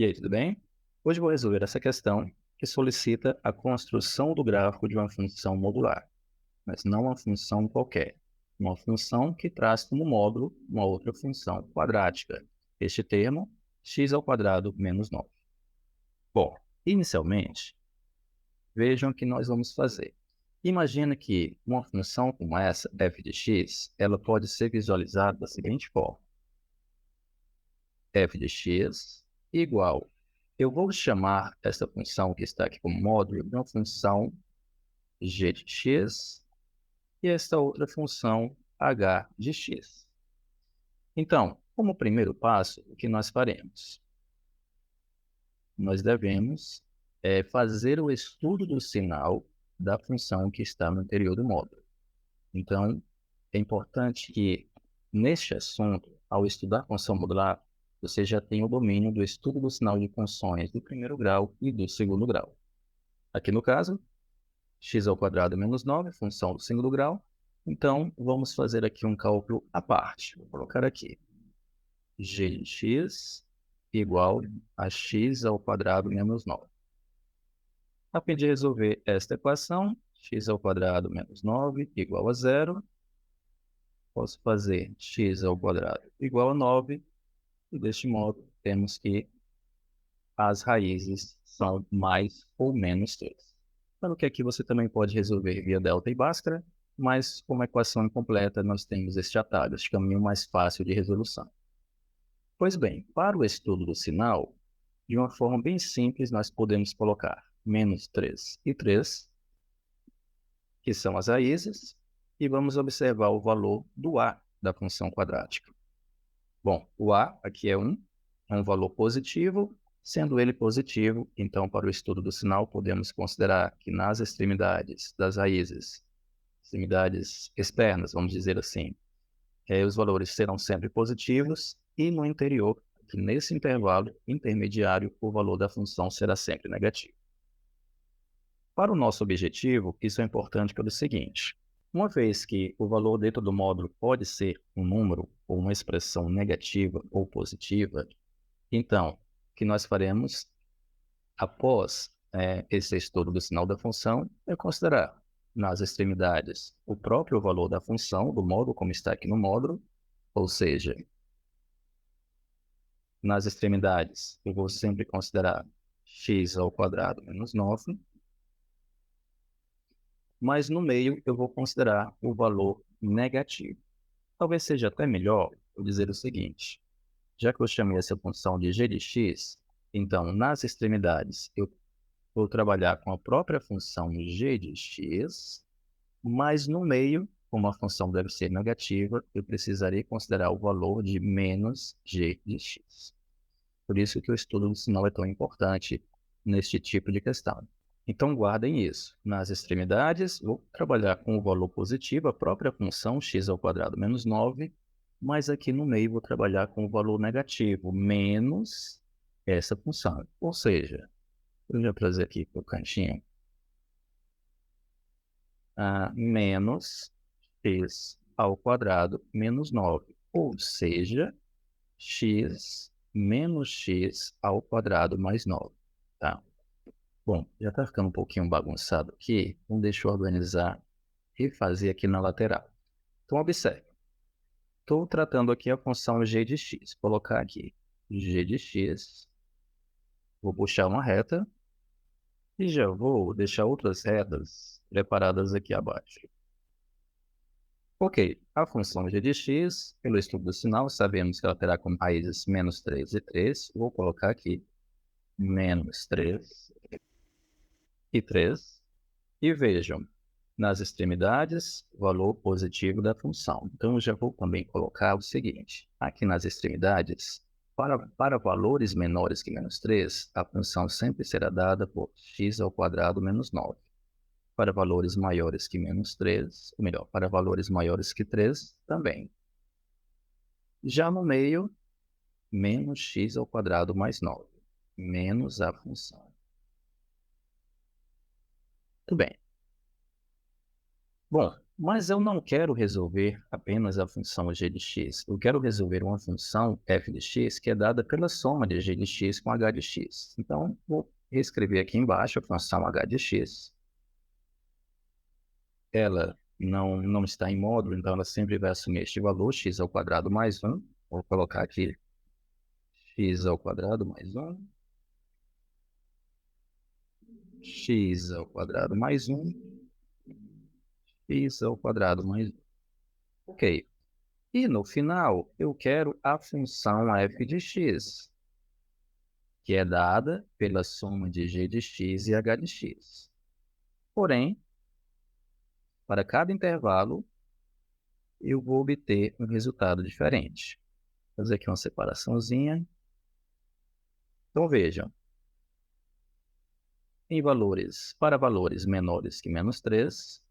E aí, tudo bem? Hoje eu vou resolver essa questão que solicita a construção do gráfico de uma função modular, mas não uma função qualquer, uma função que traz como módulo uma outra função quadrática. Este termo, x ao quadrado menos 9. Bom, inicialmente, vejam o que nós vamos fazer. Imagina que uma função como essa, f de x, ela pode ser visualizada da seguinte forma. F de x igual. Eu vou chamar essa função que está aqui como módulo de uma função g de x e esta outra função h de x. Então, como primeiro passo, o que nós faremos? Nós devemos fazer o estudo do sinal da função que está no interior do módulo. Então, é importante que, neste assunto, ao estudar a função modular, você já tenha o domínio do estudo do sinal de funções do primeiro grau e do segundo grau. Aqui no caso, x ao quadrado menos 9, função do segundo grau. Então, vamos fazer aqui um cálculo à parte. Vou colocar aqui g de x igual a x ao quadrado menos 9. A fim de resolver esta equação, x ao quadrado menos 9 igual a 0. Posso fazer x ao quadrado igual a 9. E deste modo, temos que as raízes são mais ou menos 3. Claro que aqui você também pode resolver via delta e bhaskara, mas como equação incompleta, nós temos este atalho, este caminho mais fácil de resolução. Pois bem, para o estudo do sinal, de uma forma bem simples, nós podemos colocar menos 3 e 3, que são as raízes, e vamos observar o valor do a da função quadrática. Bom, o a aqui é um valor positivo. Sendo ele positivo, então, para o estudo do sinal, podemos considerar que nas extremidades das raízes, extremidades externas, vamos dizer assim, os valores serão sempre positivos, e no interior, que nesse intervalo intermediário, o valor da função será sempre negativo. Para o nosso objetivo, isso é importante pelo seguinte: uma vez que o valor dentro do módulo pode ser um número ou uma expressão negativa ou positiva, então, o que nós faremos após esse estudo do sinal da função é considerar nas extremidades o próprio valor da função, do módulo, como está aqui no módulo, ou seja, nas extremidades eu vou sempre considerar x ao quadrado menos 9, mas no meio eu vou considerar o valor negativo. Talvez seja até melhor eu dizer o seguinte: já que eu chamei essa função de g de x, então nas extremidades eu vou trabalhar com a própria função g de x, mas no meio, como a função deve ser negativa, eu precisarei considerar o valor de menos g de x. Por isso que o estudo do sinal é tão importante neste tipo de questão. Então guardem isso. Nas extremidades, vou trabalhar com o valor positivo, a própria função x ao quadrado menos 9, mas aqui no meio vou trabalhar com o valor negativo, menos essa função. Ou seja, eu já trazer aqui para o cantinho, menos x ao quadrado menos 9, ou seja, x menos x ao quadrado mais 9, tá? Bom, já está ficando um pouquinho bagunçado aqui, então deixa eu organizar e fazer aqui na lateral. Então, observe, estou tratando aqui a função g de x, colocar aqui g de x, vou puxar uma reta, e já vou deixar outras retas preparadas aqui abaixo. Ok, a função g de x, pelo estudo do sinal, sabemos que ela terá como raízes menos 3 e 3. Vou colocar aqui menos 3 e 3. E vejam, nas extremidades, o valor positivo da função. Então, eu já vou também colocar o seguinte: aqui nas extremidades, para valores menores que menos 3, a função sempre será dada por x ao quadrado menos 9. Para valores maiores que menos 3, ou melhor, para valores maiores que 3, também. Já no meio, menos x ao quadrado mais 9, menos a função. Muito bem. Bom, Mas eu não quero resolver apenas a função g de x. Eu quero resolver uma função f de x que é dada pela soma de g de x com h de x. Então, vou reescrever aqui embaixo a função h de x. Ela não está em módulo, então ela sempre vai assumir este valor, x ao quadrado mais 1. Vou colocar aqui x ao quadrado mais 1. X ao quadrado mais 1. X ao quadrado mais 1. Ok. E no final, eu quero a função f de x, que é dada pela soma de g de x e h de x. Porém, para cada intervalo, eu vou obter um resultado diferente. Vou fazer aqui uma separaçãozinha. Então, vejam. Para valores menores que menos 3,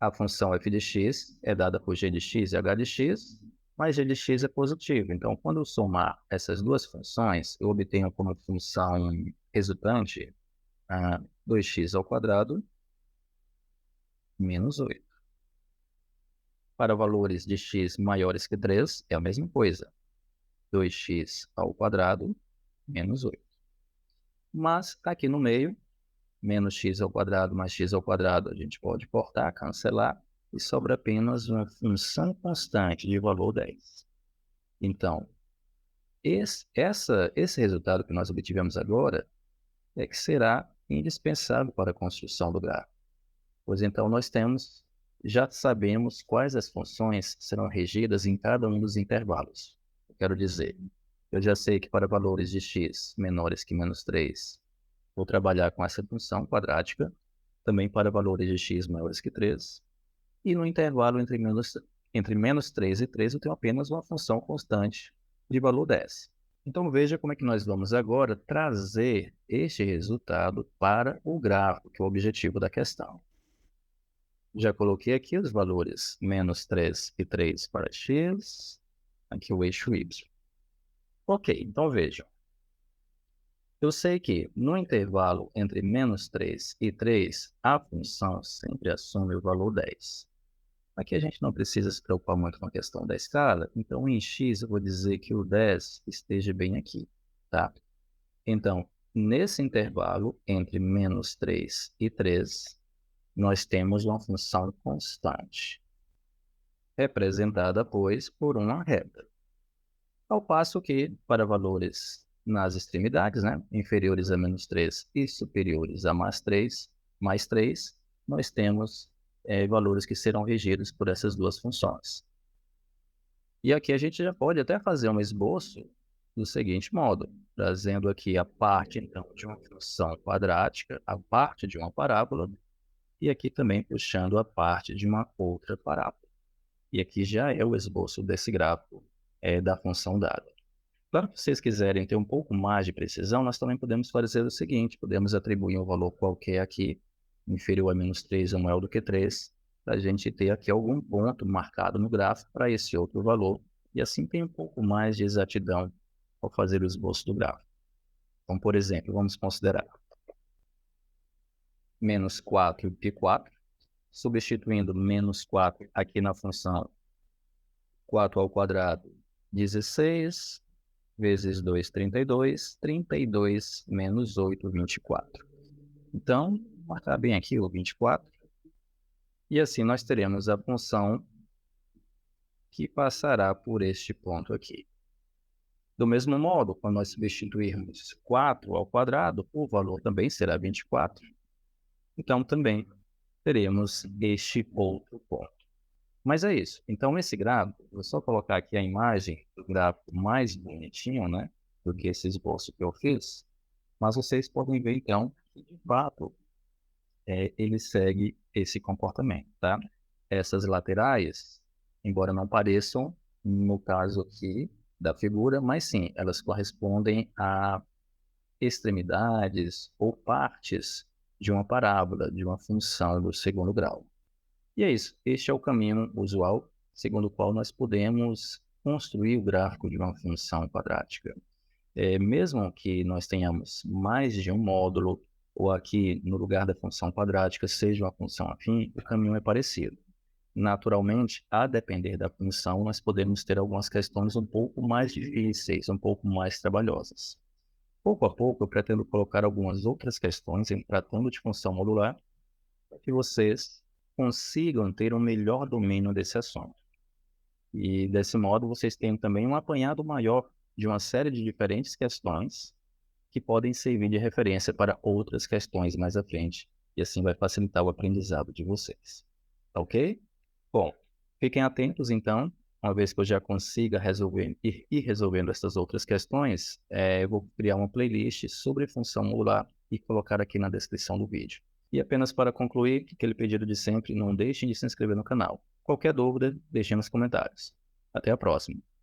a função f de x é dada por g de x e h de x, mas g de x é positivo. Então, quando eu somar essas duas funções, eu obtenho como função resultante 2x ao quadrado menos 8. Para valores de x maiores que 3, é a mesma coisa. 2x ao quadrado menos 8. Mas aqui no meio, menos x ao quadrado mais x ao quadrado, a gente pode cortar, cancelar, e sobra apenas uma função constante de valor 10. Então, esse resultado que nós obtivemos agora é que será indispensável para a construção do gráfico. Pois então já sabemos quais as funções serão regidas em cada um dos intervalos. Eu quero dizer, eu já sei que para valores de x menores que menos 3, vou trabalhar com essa função quadrática, também para valores de x maiores que 3, e no intervalo entre menos 3 e 3, eu tenho apenas uma função constante de valor 10. Então veja como é que nós vamos agora trazer este resultado para o gráfico, que é o objetivo da questão. Já coloquei aqui os valores menos 3 e 3 para x, aqui o eixo y. Ok, então vejam. Eu sei que no intervalo entre menos 3 e 3, a função sempre assume o valor 10. Aqui a gente não precisa se preocupar muito com a questão da escala, então em x eu vou dizer que o 10 esteja bem aqui, tá? Então, nesse intervalo entre menos 3 e 3, nós temos uma função constante, representada, pois, por uma reta. Ao passo que, para valores nas extremidades, inferiores a menos 3 e superiores a mais 3, nós temos valores que serão regidos por essas duas funções. E aqui a gente já pode até fazer um esboço do seguinte modo, trazendo aqui a parte, então, de uma função quadrática, a parte de uma parábola, e aqui também puxando a parte de uma outra parábola. E aqui já é o esboço desse gráfico da função dada. Claro que se vocês quiserem ter um pouco mais de precisão, nós também podemos fazer o seguinte, podemos atribuir um valor qualquer aqui, inferior a menos 3 ou maior do que 3, para a gente ter aqui algum ponto marcado no gráfico para esse outro valor, e assim tem um pouco mais de exatidão ao fazer o esboço do gráfico. Então, por exemplo, vamos considerar menos 4 e 4, substituindo menos 4 aqui na função 4 ao quadrado, 16, vezes 2, 32, 32 menos 8, 24. Então, vou marcar bem aqui o 24. E assim nós teremos a função que passará por este ponto aqui. Do mesmo modo, quando nós substituirmos 4 ao quadrado, o valor também será 24. Então, também teremos este outro ponto. Mas é isso. Então, esse gráfico, vou só colocar aqui a imagem do gráfico mais bonitinho, do que esse esboço que eu fiz. Mas vocês podem ver, então, que de fato ele segue esse comportamento, tá? Essas laterais, embora não pareçam, no caso aqui da figura, mas sim, elas correspondem a extremidades ou partes de uma parábola, de uma função do segundo grau. E é isso, este é o caminho usual, segundo o qual nós podemos construir o gráfico de uma função quadrática. Mesmo que nós tenhamos mais de um módulo, ou aqui no lugar da função quadrática seja uma função afim, o caminho é parecido. Naturalmente, a depender da função, nós podemos ter algumas questões um pouco mais difíceis, um pouco mais trabalhosas. Pouco a pouco, eu pretendo colocar algumas outras questões em tratando de função modular para que vocês consigam ter um melhor domínio desse assunto. E, desse modo, vocês tenham também um apanhado maior de uma série de diferentes questões que podem servir de referência para outras questões mais à frente, e assim vai facilitar o aprendizado de vocês. Tá ok? Bom, fiquem atentos então, uma vez que eu já consiga ir resolvendo essas outras questões, eu vou criar uma playlist sobre função modular e colocar aqui na descrição do vídeo. E apenas para concluir, aquele pedido de sempre, não deixem de se inscrever no canal. Qualquer dúvida, deixem nos comentários. Até a próxima!